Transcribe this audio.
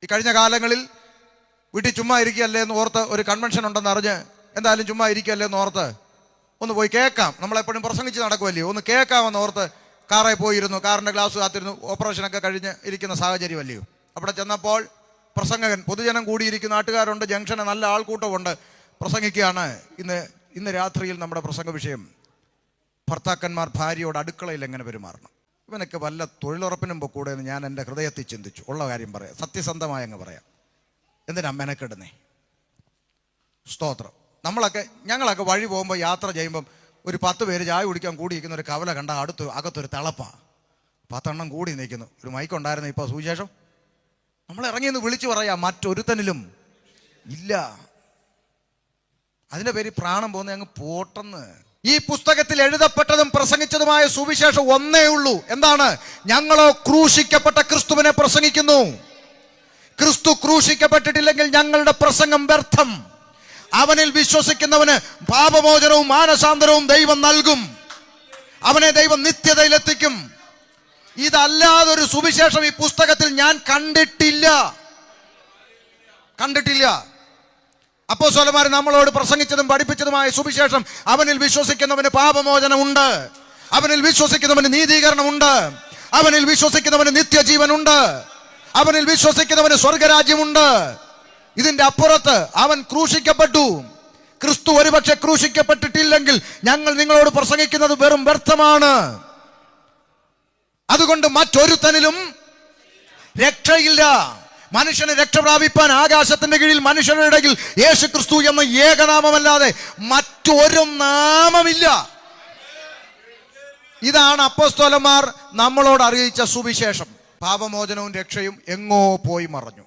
ഈ കഴിഞ്ഞ കാലങ്ങളിൽ വീട്ടിൽ ചുമ്മാ ഇരിക്കുകയല്ലേ എന്ന് ഓർത്ത്, ഒരു കൺവെൻഷൻ ഉണ്ടെന്ന് അറിഞ്ഞ് എന്തായാലും ചുമ്മാ ഇരിക്കുകയല്ലേ എന്ന് ഓർത്ത് ഒന്ന് പോയി കേൾക്കാം. നമ്മളെപ്പോഴും പ്രസംഗിച്ച് നടക്കുമല്ലയോ, ഒന്ന് കേൾക്കാമെന്ന് ഓർത്ത് കാറിൽ പോയിരുന്നു. കാറിൻ്റെ ഗ്ലാസ് കാത്തിരുന്നു. ഓപ്പറേഷനൊക്കെ കഴിഞ്ഞ് ഇരിക്കുന്ന സാഹചര്യമല്ലയോ. അവിടെ ചെന്നപ്പോൾ പ്രസംഗകൻ, പൊതുജനം കൂടിയിരിക്കുന്ന നാട്ടുകാരുണ്ട്, ജംഗ്ഷന് നല്ല ആൾക്കൂട്ടമുണ്ട്, പ്രസംഗിക്കുകയാണ്. ഇന്ന് രാത്രിയിൽ നമ്മുടെ പ്രസംഗ വിഷയം ഭർത്താക്കന്മാർ ഭാര്യയോട് അടുക്കളയിൽ എങ്ങനെ പെരുമാറണം. ഇവനൊക്കെ വല്ല തൊഴിലുറപ്പിനും കൂടെ എന്ന് ഞാൻ എൻ്റെ ഹൃദയത്തിൽ ചിന്തിച്ചു. ഉള്ള കാര്യം പറയാം, സത്യസന്ധമായി അങ്ങ് പറയാം. എന്തിനാ മെനക്കെടുന്നേ? സ്തോത്രം. ഞങ്ങളൊക്കെ വഴി പോകുമ്പോൾ, യാത്ര ചെയ്യുമ്പം ഒരു 10 പേര് ചായ കുടിക്കാൻ കൂടിയിരിക്കുന്ന ഒരു കവല കണ്ട അകത്തൊരു തിളപ്പാ. 10 എണ്ണം കൂടി നിൽക്കുന്നു. ഒരു മൈക്കുണ്ടായിരുന്നു. ഇപ്പോൾ സുവിശേഷം നമ്മൾ ഇറങ്ങിയെന്ന് വിളിച്ചു പറയാം, മറ്റൊരുത്തനിലും ഇല്ല. അതിൻ്റെ പേര് പ്രാണം പോകുന്ന അങ്ങ് പോട്ടെന്ന്. ഈ പുസ്തകത്തിൽ എഴുതപ്പെട്ടതും പ്രസംഗിച്ചതുമായ സുവിശേഷം ഒന്നേ ഉള്ളൂ. എന്താണ്? ഞങ്ങളോ ക്രൂശിക്കപ്പെട്ട ക്രിസ്തുവിനെ പ്രസംഗിക്കുന്നു. ക്രിസ്തു ക്രൂശിക്കപ്പെട്ടിട്ടില്ലെങ്കിൽ ഞങ്ങളുടെ പ്രസംഗം വ്യർത്ഥം. അവനിൽ വിശ്വസിക്കുന്നവന് പാപമോചനവും മാനസാന്തരവും ദൈവം നൽകും. അവനെ ദൈവം നിത്യതയിലെത്തിക്കും. ഇതല്ലാതൊരു സുവിശേഷം ഈ പുസ്തകത്തിൽ ഞാൻ കണ്ടിട്ടില്ല. അപ്പോസ്തലന്മാർ നമ്മളോട് പ്രസംഗിച്ചതും പഠിപ്പിച്ചതുമായ സുവിശേഷം, അവനിൽ വിശ്വസിക്കുന്നവന് പാപമോചനമുണ്ട്, അവനിൽ വിശ്വസിക്കുന്നവന് നീതീകരണമുണ്ട്, അവനിൽ വിശ്വസിക്കുന്നവന് നിത്യജീവനുണ്ട്, അവനിൽ വിശ്വസിക്കുന്നവന് സ്വർഗരാജ്യമുണ്ട്. ഇതിന്റെ അപ്പുറത്ത് അവൻ ക്രൂശിക്കപ്പെട്ടു. ക്രിസ്തു ഒരുപക്ഷെ ക്രൂശിക്കപ്പെട്ടിട്ടില്ലെങ്കിൽ ഞങ്ങൾ നിങ്ങളോട് പ്രസംഗിക്കുന്നത് വെറും വ്യർത്ഥമാണ്. അതുകൊണ്ട് മറ്റൊരുത്തനിലും രക്ഷയില്ല. മനുഷ്യന് രക്ഷ പ്രാപിപ്പാൻ ആകാശത്തിന്റെ കീഴിൽ മനുഷ്യരുടെ ഇടയിൽ യേശു ക്രിസ്തു എന്ന ഏകനാമമല്ലാതെ മറ്റൊരു നാമമില്ല. ഇതാണ് അപ്പോസ്തലന്മാർ നമ്മളോട് അറിയിച്ച സുവിശേഷം. പാപമോചനവും രക്ഷയും എങ്ങോ പോയി മറഞ്ഞു.